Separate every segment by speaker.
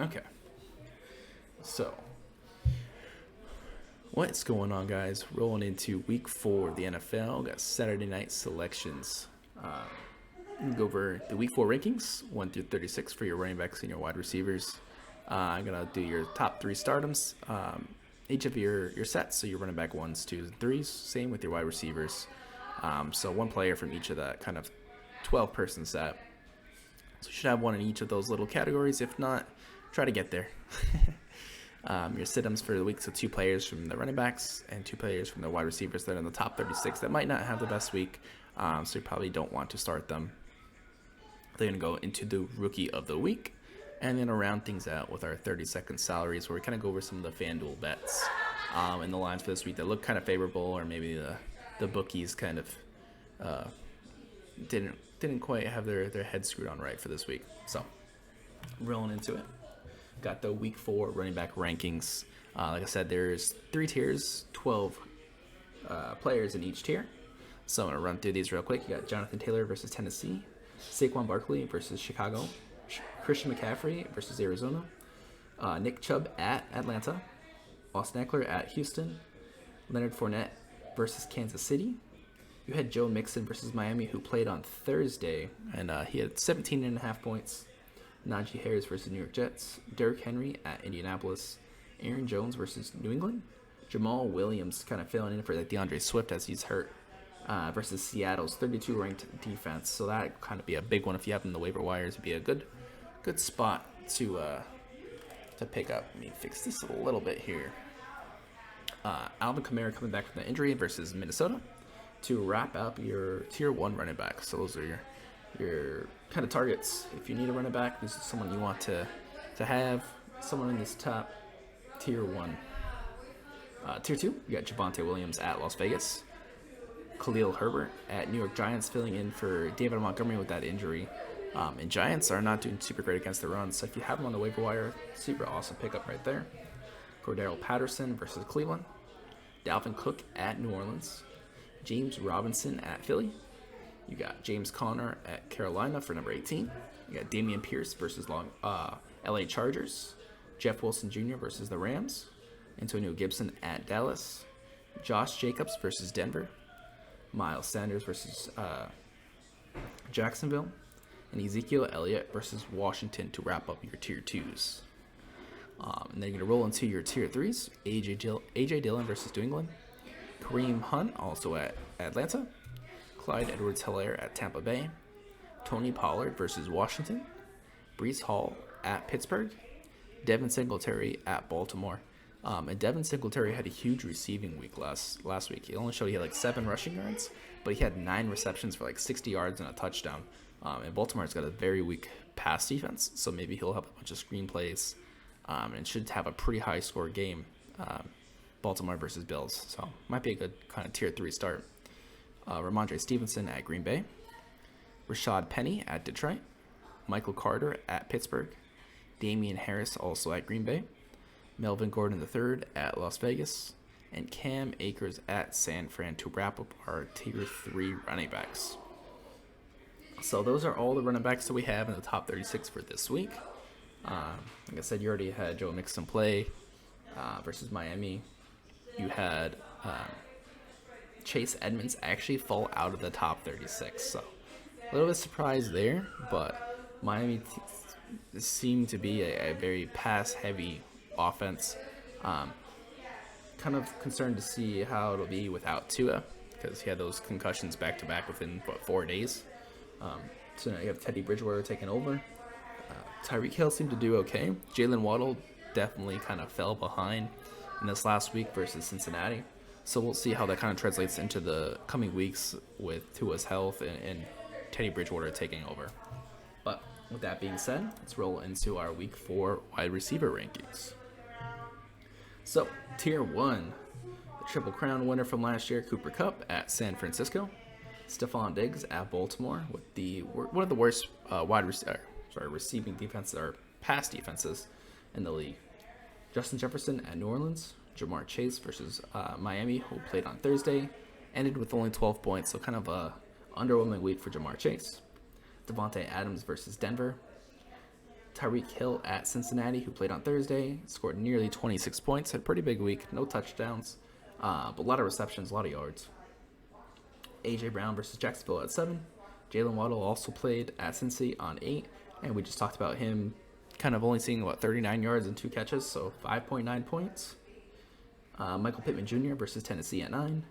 Speaker 1: Okay. So, what's going on, guys? Rolling into week 4 of the NFL. Got Saturday night selections. Go over the week 4 rankings, 1 through 36 for your running backs and your wide receivers. I'm going to do your top 3 stardoms. Each of your sets, so your running back 1s, 2s, and 3s. Same with your wide receivers. So one player from each of that kind of 12-person set. So you should have one in each of those little categories. If not, try to get there. Your sit-ems for the week, so 2 players from the running backs and 2 players from the wide receivers that are in the top 36 that might not have the best week, so you probably don't want to start them. They're going to go into the rookie of the week, and then round things out with our 30-second salaries, where we kind of go over some of the FanDuel bets and the lines for this week that look kind of favorable, or maybe the bookies kind of didn't quite have their head screwed on right for this week. So, rolling into it. Got the week 4 running back rankings. Like I said, there's 3 tiers, 12 players in each tier. So I'm going to run through these real quick. You got Jonathan Taylor versus Tennessee, Saquon Barkley versus Chicago, Christian McCaffrey versus Arizona, Nick Chubb at Atlanta, Austin Eckler at Houston, Leonard Fournette versus Kansas City. You had Joe Mixon versus Miami, who played on Thursday, and he had 17.5 points. Najee Harris versus New York Jets, Derrick Henry at Indianapolis, Aaron Jones versus New England, Jamal Williams kind of filling in for DeAndre Swift as he's hurt, versus Seattle's 32 ranked defense. So that kind of be a big one if you have him in the waiver wires. It'd be a good spot to pick up. Let me fix this a little bit here. Alvin Kamara coming back from the injury versus Minnesota to wrap up your tier 1 running back. So those are your kind of targets. If you need a running back, this is someone you want to have. Someone in this top tier 1. Tier 2, you got Javonte Williams at Las Vegas, Khalil Herbert at New York Giants, filling in for David Montgomery with that injury. And Giants are not doing super great against the run, so if you have them on the waiver wire, super awesome pickup right there. Cordero Patterson versus Cleveland, Dalvin Cook at New Orleans, James Robinson at Philly. You got James Conner at Carolina for number 18. You got Dameon Pierce versus LA Chargers. Jeff Wilson Jr. versus the Rams. Antonio Gibson at Dallas. Josh Jacobs versus Denver. Miles Sanders versus Jacksonville. And Ezekiel Elliott versus Washington to wrap up your tier 2s. And then you're going to roll into your tier 3s. A.J. Dillon versus New England. Kareem Hunt also at Atlanta. Clyde Edwards-Helaire at Tampa Bay, Tony Pollard versus Washington, Breece Hall at Pittsburgh, Devin Singletary at Baltimore. And Devin Singletary had a huge receiving week last week. He only showed he had like 7 rushing yards, but he had 9 receptions for like 60 yards and a touchdown. And Baltimore's got a very weak pass defense, so maybe he'll have a bunch of screenplays and should have a pretty high score game. Baltimore versus Bills, so might be a good kind of tier 3 start. Ramondre Stevenson at Green Bay, Rashad Penny at Detroit, Michael Carter at Pittsburgh, Damian Harris also at Green Bay, Melvin Gordon III at Las Vegas, and Cam Akers at San Fran to wrap up our tier 3 running backs. So those are all the running backs that we have in the top 36 for this week. Like I said, you already had Joe Mixon play versus Miami. You had Chase Edmonds actually fall out of the top 36. So a little bit surprised there, but Miami seemed to be a very pass-heavy offense. Kind of concerned to see how it'll be without Tua, because he had those concussions back-to-back within, 4 days. So now you have Teddy Bridgewater taking over. Tyreek Hill seemed to do okay. Jalen Waddle definitely kind of fell behind in this last week versus Cincinnati. So we'll see how that kind of translates into the coming weeks with Tua's health and Teddy Bridgewater taking over. But with that being said, let's roll into our week 4 wide receiver rankings. So, tier 1, the Triple Crown winner from last year, Cooper Kupp at San Francisco. Stephon Diggs at Baltimore with one of the worst receiving defenses or pass defenses in the league. Justin Jefferson at New Orleans. Jamar Chase versus Miami, who played on Thursday, ended with only 12 points, so kind of a underwhelming week for Jamar Chase. Devontae Adams versus Denver. Tyreek Hill at Cincinnati, who played on Thursday, scored nearly 26 points, had a pretty big week, no touchdowns, but a lot of receptions, a lot of yards. A.J. Brown versus Jacksonville at 7. Jalen Waddle also played at Cincy on 8, and we just talked about him kind of only seeing, 39 yards and 2 catches, so 5.9 points. Michael Pittman Jr. versus Tennessee at 9.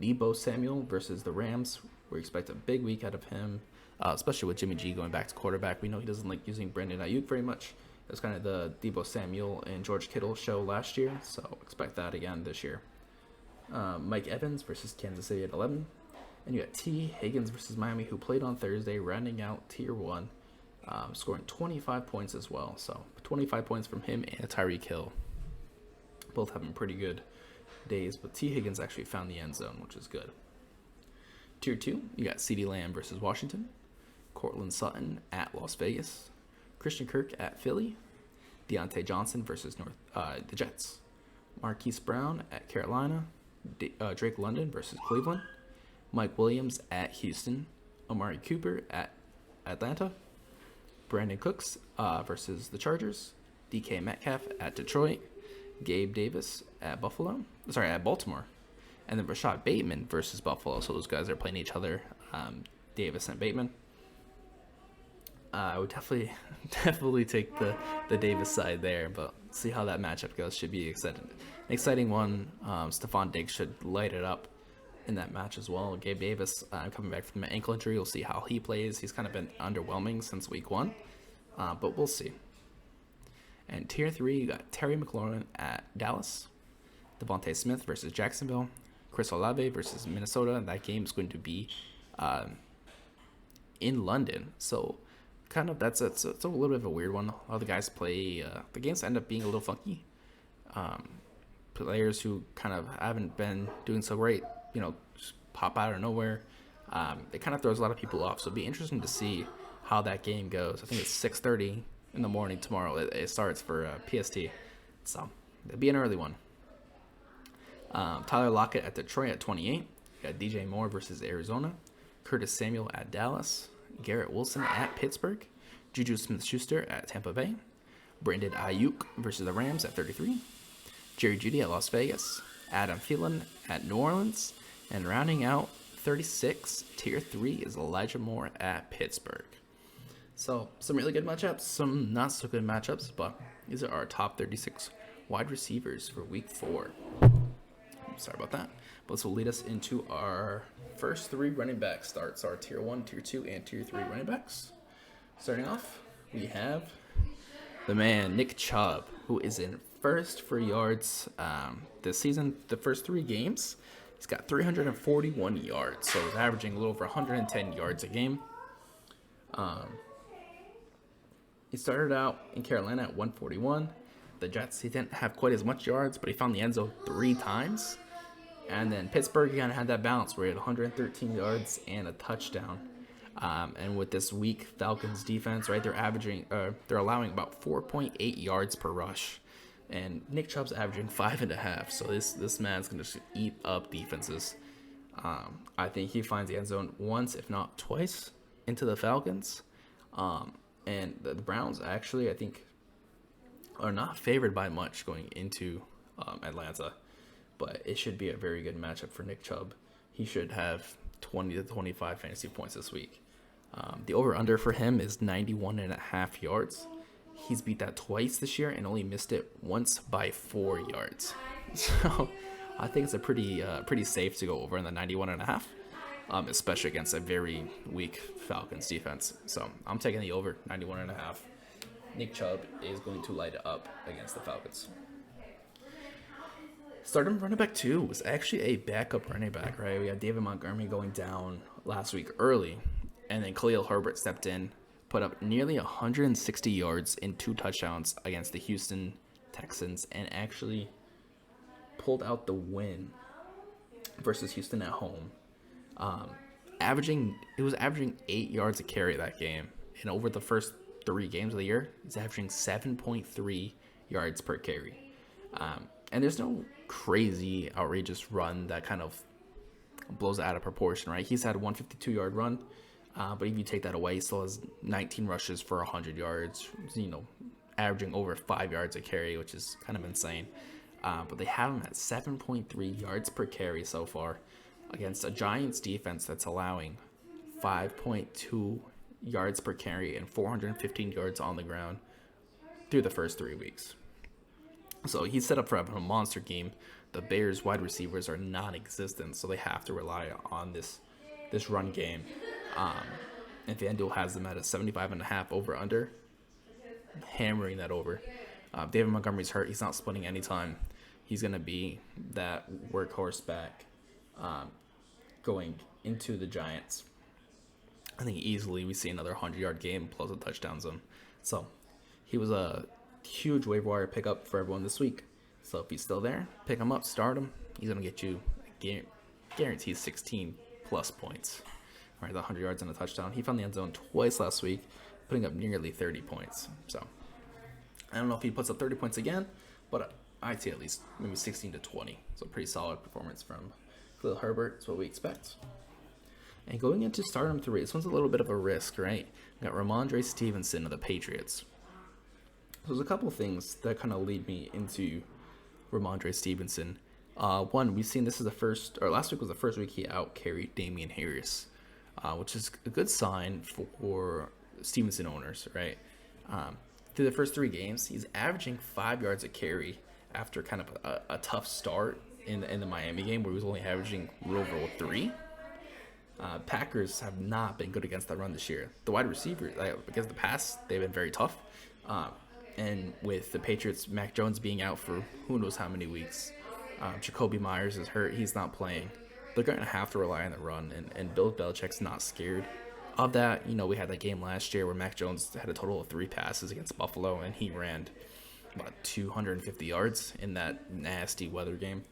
Speaker 1: Deebo Samuel versus the Rams. We expect a big week out of him, especially with Jimmy G going back to quarterback. We know he doesn't like using Brandon Ayuk very much. That's kind of the Deebo Samuel and George Kittle show last year, so expect that again this year. Mike Evans versus Kansas City at 11. And you got T. Higgins versus Miami, who played on Thursday, rounding out Tier 1, scoring 25 points as well. So 25 points from him and Tyreek Hill. Both having pretty good days, but T. Higgins actually found the end zone, which is good. Tier 2, you got CeeDee Lamb versus Washington. Cortland Sutton at Las Vegas. Christian Kirk at Philly. Deontay Johnson versus the Jets. Marquise Brown at Carolina. Drake London versus Cleveland. Mike Williams at Houston. Amari Cooper at Atlanta. Brandon Cooks versus the Chargers. DK Metcalf at Detroit. Gabe Davis at Baltimore. And then Rashad Bateman versus Buffalo. So those guys are playing each other, Davis and Bateman. I would definitely take the Davis side there, but see how that matchup goes. Should be an exciting one. Stephon Diggs should light it up in that match as well. Gabe Davis coming back from an ankle injury. We'll see how he plays. He's kind of been underwhelming since week 1, but we'll see. And Tier 3, you got Terry McLaurin at Dallas. Devontae Smith versus Jacksonville. Chris Olave versus Minnesota. That game is going to be in London. So kind of that's a little bit of a weird one. All the guys play. The games end up being a little funky. Players who kind of haven't been doing so great, just pop out of nowhere. It kind of throws a lot of people off. So it'll be interesting to see how that game goes. I think it's 6:30 in the morning tomorrow. It starts for PST. So it'll be an early one. Tyler Lockett at Detroit at 28. Got DJ Moore versus Arizona. Curtis Samuel at Dallas. Garrett Wilson at Pittsburgh. Juju Smith-Schuster at Tampa Bay. Brandon Ayuk versus the Rams at 33. Jerry Jeudy at Las Vegas. Adam Thielen at New Orleans. And rounding out 36, Tier 3 is Elijah Moore at Pittsburgh. So some really good matchups, some not so good matchups, but these are our top 36 wide receivers for Week 4. Sorry about that. But this will lead us into our first 3 running back starts, our Tier 1, Tier 2, and Tier 3 running backs. Starting off, we have the man, Nick Chubb, who is in first for yards this season. The first 3 games, he's got 341 yards, so he's averaging a little over 110 yards a game. He started out in Carolina at 141. The Jets, he didn't have quite as much yards, but he found the end zone 3 times. And then Pittsburgh, he kind of had that balance where he had 113 yards and a touchdown. And with this weak Falcons defense, right, they're allowing about 4.8 yards per rush. And Nick Chubb's averaging 5.5. So this man's going to just eat up defenses. I think he finds the end zone once, if not twice, into the Falcons. And the Browns actually, I think, are not favored by much going into Atlanta. But it should be a very good matchup for Nick Chubb. He should have 20 to 25 fantasy points this week. The over-under for him is 91.5 yards. He's beat that twice this year and only missed it once by 4 yards. So I think it's a pretty safe to go over in the 91.5, especially against a very weak Falcons defense. So I'm taking the over 91.5. Nick Chubb is going to light it up against the Falcons. Starting running back 2 was actually a backup running back, right? We had David Montgomery going down last week early, and then Khalil Herbert stepped in, put up nearly 160 yards and 2 touchdowns against the Houston Texans, and actually pulled out the win versus Houston at home. It was averaging 8 yards a carry that game, and over the first 3 games of the year, he's averaging 7.3 yards per carry. And there's no crazy, outrageous run that kind of blows it out of proportion, right? He's had a 152-yard run But if you take that away, he still has 19 rushes for 100 yards, averaging over 5 yards a carry, which is kind of insane. But they have him at 7.3 yards per carry so far against a Giants defense that's allowing 5.2 yards per carry and 415 yards on the ground through the first 3 weeks. So he's set up for having a monster game. The Bears wide receivers are non-existent, so they have to rely on this run game. And FanDuel has them at a 75.5 over under, hammering that over. David Montgomery's hurt; he's not splitting any time. He's gonna be that workhorse back going into the Giants. I think easily we see another 100-yard game plus a touchdown zone. So he was a huge waiver wire pickup for everyone this week. So if he's still there, pick him up, start him. He's going to get you guaranteed 16 plus points. All right, the 100 yards and a touchdown. He found the end zone twice last week, putting up nearly 30 points. So I don't know if he puts up 30 points again, but I'd say at least maybe 16 to 20. So pretty solid performance from Khalil Herbert. That's what we expect. And going into Stardom 3, this one's a little bit of a risk, right? We got Ramondre Stevenson of the Patriots. So there's a couple things that kind of lead me into Ramondre Stevenson. One, we've seen this is last week was the first week he out-carried Damian Harris, which is a good sign for Stevenson owners, right? Through the first 3 games, he's averaging 5 yards a carry after kind of a tough start in the Miami game where he was only averaging over 3. Packers have not been good against the run this year. The wide receivers, against the pass, they've been very tough. And with the Patriots, Mac Jones being out for who knows how many weeks, Jacoby Myers is hurt. He's not playing. They're going to have to rely on the run, and Bill Belichick's not scared of that. We had that game last year where Mac Jones had a total of 3 passes against Buffalo, and he ran about 250 yards in that nasty weather game.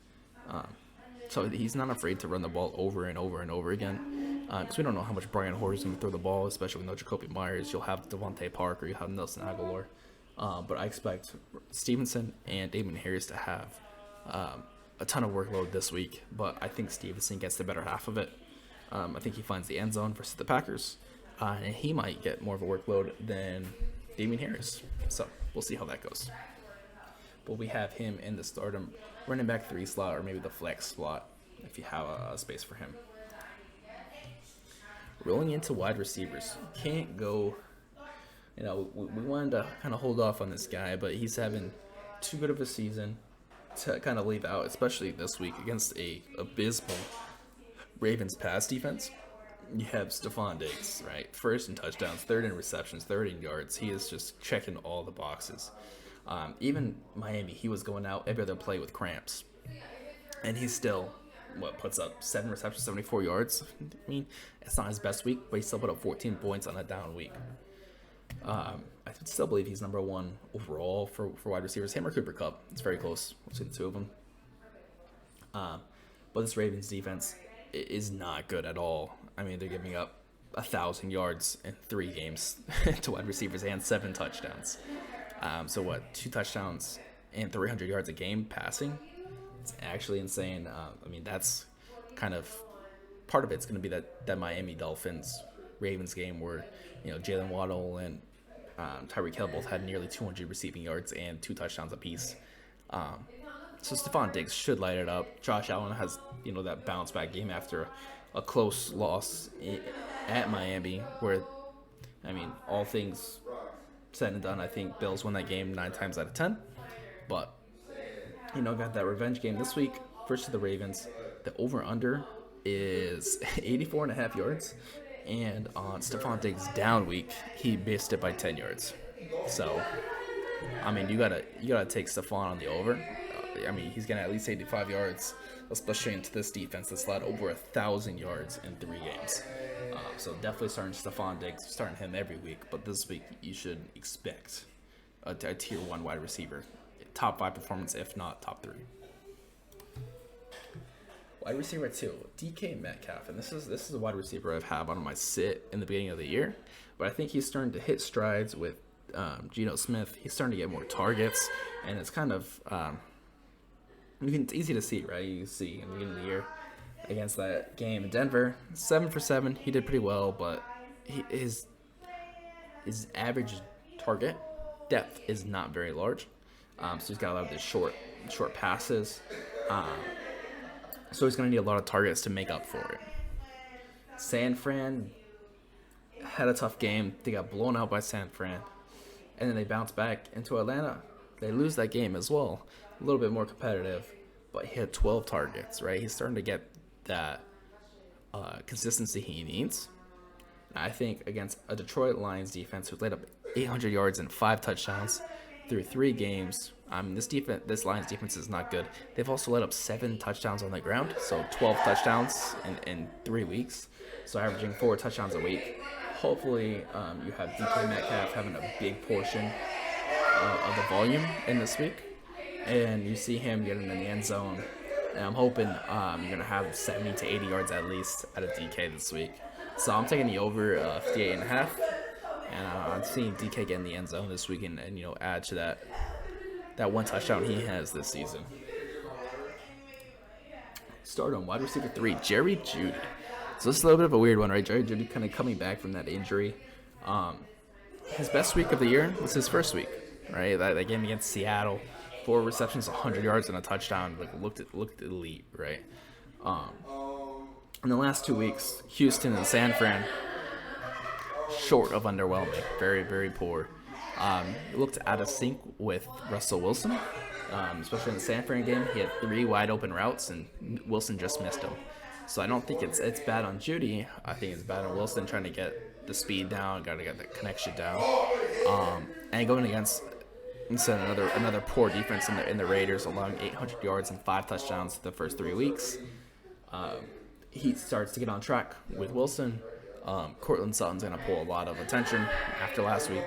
Speaker 1: So he's not afraid to run the ball over and over and over again. Because we don't know how much Brian Hoyer is going to throw the ball, especially with no Jacoby Myers. You'll have Devontae Parker, you'll have Nelson Aguilar. But I expect Stevenson and Damian Harris to have a ton of workload this week. But I think Stevenson gets the better half of it. I think he finds the end zone versus the Packers. And he might get more of a workload than Damian Harris. So we'll see how that goes. But we have him in the Stardom running back 3 slot, or maybe the flex slot if you have a space for him. Rolling into wide receivers, can't go. We wanted to kind of hold off on this guy, but he's having too good of a season to kind of leave out, especially this week against a abysmal Ravens pass defense. You have Stephon Diggs, right? First in touchdowns, third in receptions, third in yards. He is just checking all the boxes. Even Miami, he was going out every other play with cramps. And he's still, puts up 7 receptions, 74 yards. I mean, it's not his best week, but he still put up 14 points on a down week. I still believe he's number 1 overall for wide receivers. Him or Cooper Kupp. It's very close between the two of them. But this Ravens defense is not good at all. I mean, they're giving up 1,000 yards in 3 games to wide receivers and 7 touchdowns. 2 touchdowns and 300 yards a game passing? It's actually insane. That's kind of part of it's going to be that Miami Dolphins Ravens game where Jalen Waddle and Tyreek Hill both had nearly 200 receiving yards and 2 touchdowns apiece. So Stephon Diggs should light it up. Josh Allen has that bounce back game after a close loss at Miami, where all things said and done, I think Bills won that game 9 times out of 10. But got that revenge game this week versus the Ravens. The over/under is 84.5 yards. And on Stephon Diggs' down week, he missed it by 10 yards. So, you gotta take Stephon on the over. He's gonna at least 85 yards, especially into this defense that's allowed over 1,000 yards in 3 games. So definitely starting Stephon Diggs, starting him every week. But this week, you should expect a tier 1 wide receiver, top 5 performance, if not top 3. Wide receiver 2, DK Metcalf, and this is a wide receiver I've had on my sit in the beginning of the year, but I think he's starting to hit strides with Geno Smith. He's starting to get more targets, and it's kind of it's easy to see, right? You see in the beginning of the year against that game in Denver, 7 for 7, he did pretty well, but his average target depth is not very large, so he's got a lot of these short passes. Um, so he's going to need a lot of targets to make up for it. San Fran had a tough game. They got blown out by San Fran, and then they bounced back into Atlanta. They lose that game as well. A little bit more competitive, but he had 12 targets, right? He's starting to get that consistency he needs. I think against a Detroit Lions defense who laid up 800 yards and 5 touchdowns through 3 games. This Lions defense is not good. They've also let up 7 touchdowns on the ground, so 12 touchdowns in 3 weeks. So averaging 4 touchdowns a week. Hopefully, you have DK Metcalf having a big portion of the volume in this week, and you see him getting in the end zone. And I'm hoping you're gonna have 70 to 80 yards at least out of DK this week. So I'm taking the over 58.5, and I'm seeing DK get in the end zone this week and add to that 1 touchdown he has this season. Start on wide receiver 3, Jerry Jeudy. So this is a little bit of a weird one, right? Jerry Jeudy kind of coming back from that injury. His best week of the year was his first week, right? That game against Seattle, 4 receptions, 100 yards and a touchdown. Looked elite, right? In the last 2 weeks, Houston and San Fran, short of underwhelming, very, very poor. It looked out of sync with Russell Wilson, especially in the San Fran game. He had 3 wide open routes, and Wilson just missed them. So I don't think it's bad on Jeudy. I think it's bad on Wilson trying to get the speed down, got to get the connection down, and going against another poor defense in the Raiders, allowing 800 yards and 5 touchdowns the first 3 weeks. He starts to get on track with Wilson. Cortland Sutton's going to pull a lot of attention after last week.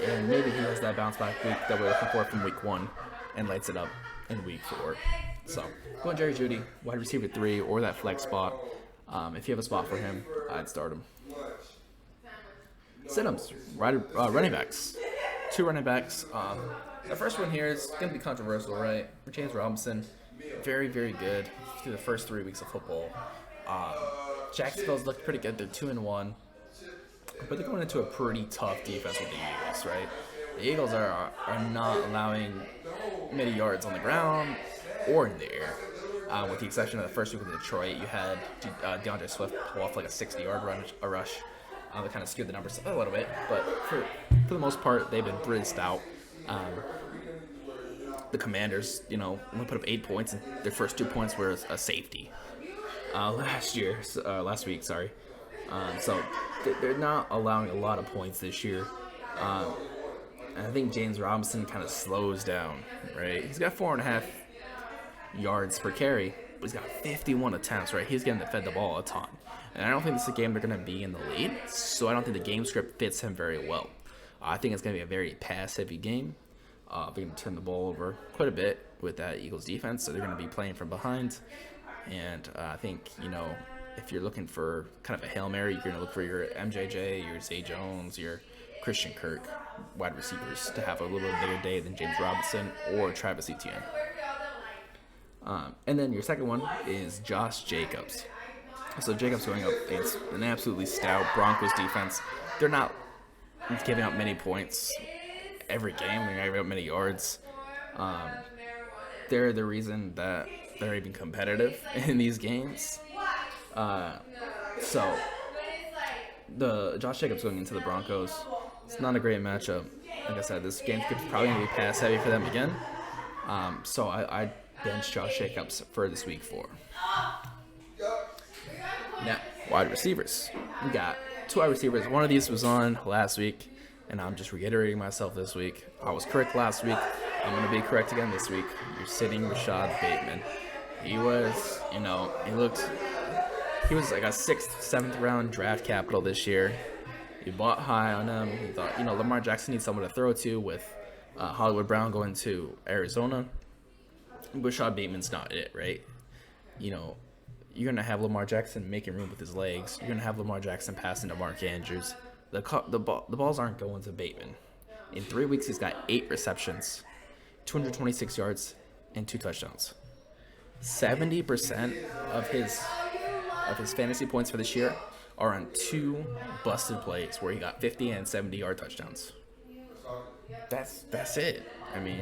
Speaker 1: And maybe he has that bounce back week that we're looking for from week 1 and lights it up in week 4. So, going Jerry Jeudy, wide receiver 3, or that flex spot. If you have a spot for him, I'd start him. Sit-ems, running backs. 2 running backs. The first one here is going to be controversial, right? James Robinson, very, very good through the first 3 weeks of football. Jacksonville's looked pretty good. They're 2-1. But they're going into a pretty tough defense with the Eagles, right? The Eagles are not allowing many yards on the ground or in the air. With the exception of the first week with Detroit, you had DeAndre Swift pull off like a 60-yard rush. That kind of skewed the numbers a little bit. But for the most part, they've been pretty stout. The Commanders, only put up 8 points, and their first 2 points were a safety last week. So they're not allowing a lot of points this year. And I think James Robinson kind of slows down, right? He's got 4.5 yards per carry, but he's got 51 attempts, right? He's getting fed the ball a ton. And I don't think this is a game they're going to be in the lead, so I don't think the game script fits him very well. I think it's going to be a very pass-heavy game. They're going to turn the ball over quite a bit with that Eagles defense, so they're going to be playing from behind. And I think, if you're looking for kind of a Hail Mary, you're going to look for your MJJ, your Zay Jones, your Christian Kirk wide receivers to have a little bit bigger day than James Robinson or Travis Etienne. And then your second one is Josh Jacobs. So Jacobs going up against an absolutely stout Broncos defense. They're not giving up many points every game. They're not giving up many yards. They're the reason that they're even competitive in these games. So the Josh Jacobs going into the Broncos, it's not a great matchup. Like I said, this game could probably be pass heavy for them again. So I bench Josh Jacobs for this week 4. Now, wide receivers. We got 2 wide receivers. One of these was on last week, and I'm just reiterating myself this week. I was correct last week. I'm going to be correct again this week. You're sitting Rashad Bateman. He was, he was like a 6th, 7th round draft capital this year. You bought high on him. You thought, Lamar Jackson needs someone to throw to with Hollywood Brown going to Arizona. Rashad Bateman's not it, right? You're going to have Lamar Jackson making room with his legs. You're going to have Lamar Jackson passing to Mark Andrews. The balls aren't going to Bateman. In 3 weeks, he's got 8 receptions, 226 yards, and 2 touchdowns. 70% of his fantasy points for this year are on 2 busted plays where he got 50 and 70-yard touchdowns. That's it. I mean,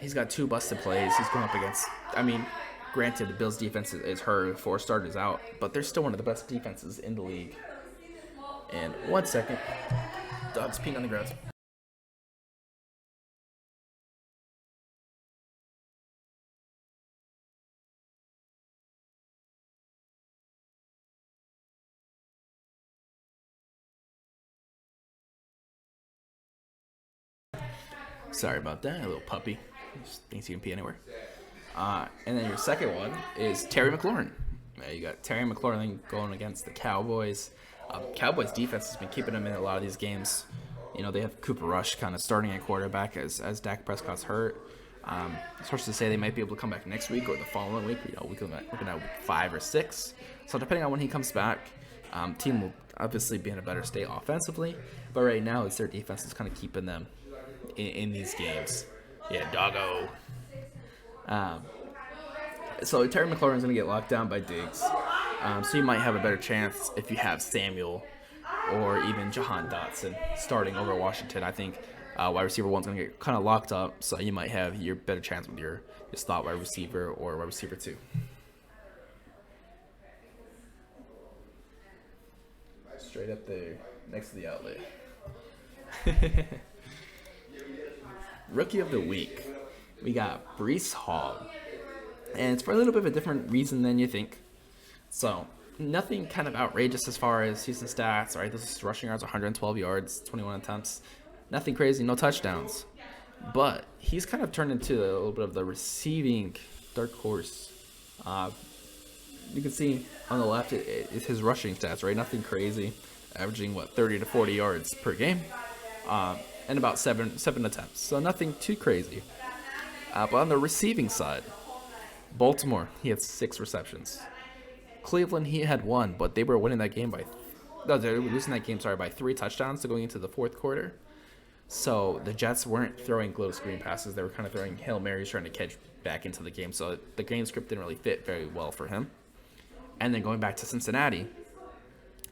Speaker 1: he's got 2 busted plays. He's going up against. I mean, granted, the Bills' defense is hurt, 4 starters out, but they're still one of the best defenses in the league. And 1 second, dog's peeing on the ground. Sorry about that, a little puppy. Just thinks he can pee anywhere. And then your second one is Terry McLaurin. You got Terry McLaurin going against the Cowboys. Cowboys defense has been keeping them in a lot of these games. You know, they have Cooper Rush kind of starting at quarterback as Dak Prescott's hurt. Sources say they might be able to come back next week or the following week. You know, we can looking at week 5 or 6. So depending on when he comes back, team will obviously be in a better state offensively. But right now, it's their defense that's kind of keeping them in these games. Yeah, doggo. So Terry McLaurin's going to get locked down by Diggs. So you might have a better chance if you have Samuel or even Jahan Dotson starting over Washington. I think wide receiver 1's going to get kind of locked up, so you might have your better chance with your slot wide receiver or wide receiver 2. Straight up there, next to the outlet. Rookie of the week, we got Breece Hall. And it's for a little bit of a different reason than you think. So, nothing kind of outrageous as far as season stats, right? This is rushing yards, 112 yards, 21 attempts. Nothing crazy, no touchdowns. But he's kind of turned into a little bit of the receiving dark horse. You can see on the left it's his rushing stats, right? Nothing crazy. Averaging, 30 to 40 yards per game. And about seven attempts. So nothing too crazy. But on the receiving side, Baltimore, he had 6 receptions. Cleveland, he had 1, but they were winning that game they were losing that game, by 3 touchdowns going into the fourth quarter. So the Jets weren't throwing glow screen passes. They were kind of throwing Hail Marys trying to catch back into the game. So the game script didn't really fit very well for him. And then going back to Cincinnati,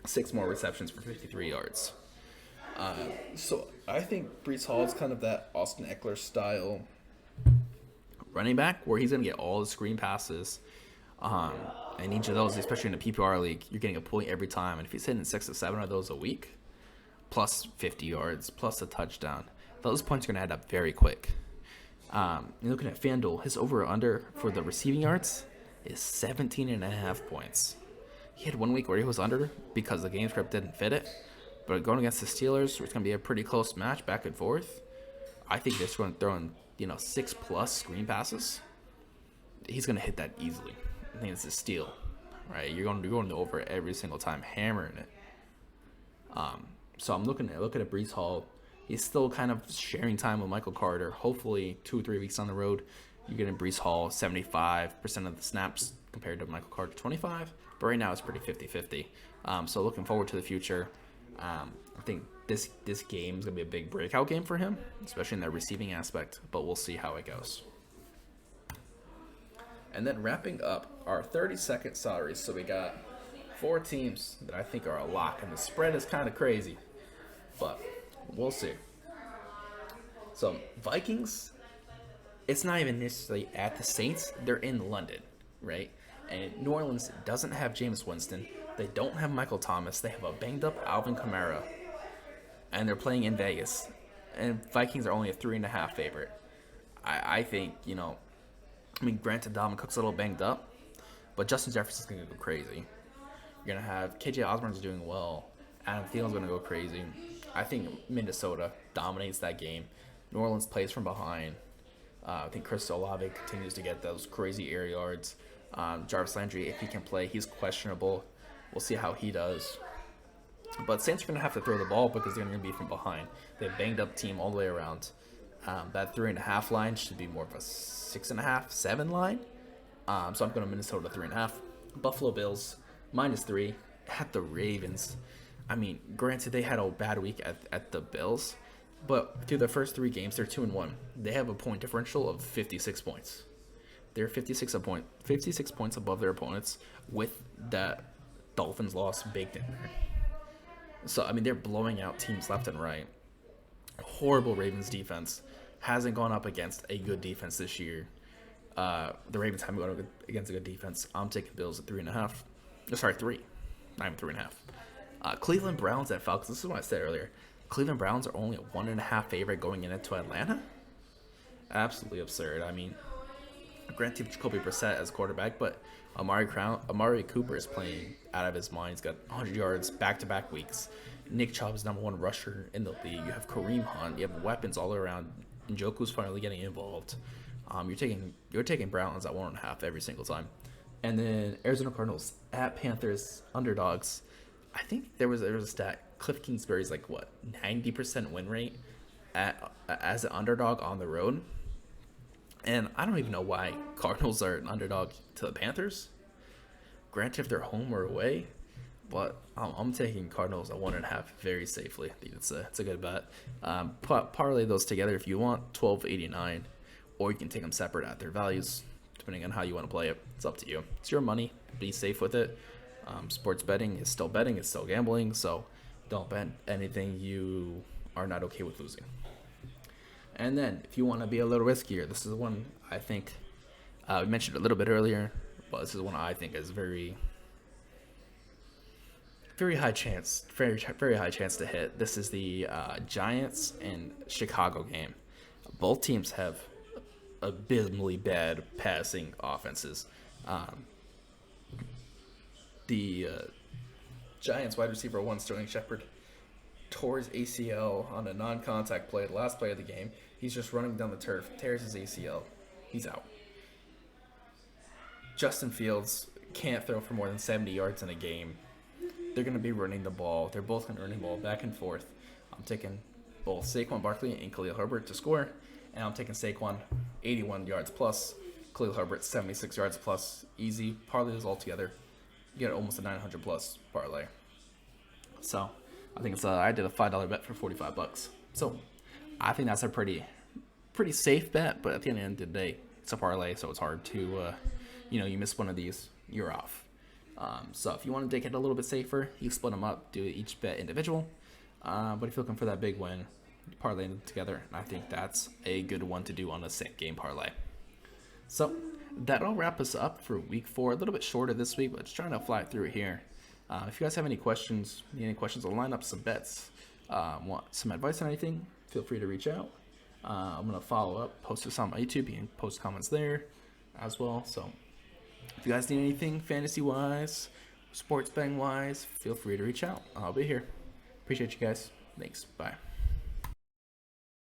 Speaker 1: 6 more receptions for 53 yards. So I think Breece Hall is kind of that Austin Eckler style running back where he's going to get all the screen passes. And each of those, especially in a PPR league, you're getting a point every time. And if he's hitting 6 to 7 of those a week, plus 50 yards, plus a touchdown, those points are going to add up very quick. You're looking at FanDuel, his over or under for the receiving yards is 17.5 points. He had 1 week where he was under because the game script didn't fit it. But going against the Steelers, it's going to be a pretty close match back and forth. I think they're just going to throw in, 6+ screen passes. He's going to hit that easily. I think it's a steal, right? You're going to over every single time, hammering it. So I'm looking at Breece Hall. He's still kind of sharing time with Michael Carter. Hopefully, 2 or 3 weeks on the road, you're getting Breece Hall 75% of the snaps compared to Michael Carter 25. But right now, it's pretty 50-50. So looking forward to the future. I think this game is going to be a big breakout game for him, especially in that receiving aspect, but we'll see how it goes. And then wrapping up our 30-second salaries. So we got 4 teams that I think are a lock, and the spread is kind of crazy, but we'll see. So Vikings, it's not even necessarily at the Saints. They're in London, right? And New Orleans doesn't have Jameis Winston. They don't have Michael Thomas. They have a banged-up Alvin Kamara. And they're playing in Vegas. And Vikings are only a 3.5 favorite. I think, granted, Dalvin Cook's a little banged up, but Justin Jefferson's going to go crazy. You're going to have KJ Osborne's doing well. Adam Thielen's going to go crazy. I think Minnesota dominates that game. New Orleans plays from behind. I think Chris Olave continues to get those crazy air yards. Jarvis Landry, if he can play, he's questionable. We'll see how he does. But Saints are going to have to throw the ball because they're going to be from behind. They have a banged-up team all the way around. That 3.5 line should be more of a 6.5, 7 line. So I'm going to Minnesota 3.5. Buffalo Bills, -3 at the Ravens. Granted, they had a bad week at the Bills. But through the first 3 games, they're 2-1. They have a point differential of 56 points. They're 56 points above their opponents with that Dolphins loss baked in there. So, I mean, they're blowing out teams left and right. Horrible Ravens defense. Hasn't gone up against a good defense this year. The Ravens haven't gone up against a good defense. I'm taking Bills at 3.5. Sorry, 3. Not even 3.5. Cleveland Browns at Falcons. This is what I said earlier. Cleveland Browns are only a 1.5 favorite going into Atlanta. Absolutely absurd. I mean, granted, Jacoby Brissett as quarterback, but Amari Cooper is playing out of his mind. He's got 100 yards back-to-back weeks. Nick Chubb is #1 rusher in the league. You have Kareem Hunt. You have weapons all around. Njoku's finally getting involved. You're taking Browns at 1.5 every single time. And then Arizona Cardinals at Panthers, underdogs. I think there was a stat. Cliff Kingsbury's 90% win rate as an underdog on the road. And I don't even know why Cardinals are an underdog to the Panthers. Granted, if they're home or away, but I'm taking Cardinals at 1.5 very safely. I think it's a good bet. Parlay those together if you want, 12.89, or you can take them separate at their values, depending on how you want to play it. It's up to you. It's your money. Be safe with it. Sports betting is still betting. It's still gambling. So don't bet anything you are not okay with losing. And then, if you want to be a little riskier, this is one I think we mentioned a little bit earlier, but this is one I think is very, very high chance, very high chance to hit. This is the Giants and Chicago game. Both teams have abysmally bad passing offenses. The Giants wide receiver 1, Sterling Shepard, tore his ACL on a non-contact play, the last play of the game. He's just running down the turf, tears his ACL. He's out. Justin Fields can't throw for more than 70 yards in a game. They're going to be running the ball. They're both going to run the ball back and forth. I'm taking both Saquon Barkley and Khalil Herbert to score, and I'm taking Saquon 81 yards plus, Khalil Herbert 76 yards plus. Easy. Parlay those all together. You get almost a 900 plus parlay. So I think it's I did a $5 bet for $45. So I think that's a pretty safe bet, but at the end of the day, it's a parlay, so it's hard to you miss one of these, you're off. So if you want to take it a little bit safer, you split them up, do each bet individual. But if you're looking for that big win, parlay them together, and I think that's a good one to do on a same game parlay. So that'll wrap us up for week 4. A little bit shorter this week, but just trying to fly through it here. If you guys have any questions, on line up some bets, want some advice on anything, feel free to reach out. I'm going to follow up, post this on my YouTube. You can post comments there as well. So if you guys need anything fantasy-wise, sports betting-wise, feel free to reach out. I'll be here. Appreciate you guys. Thanks. Bye.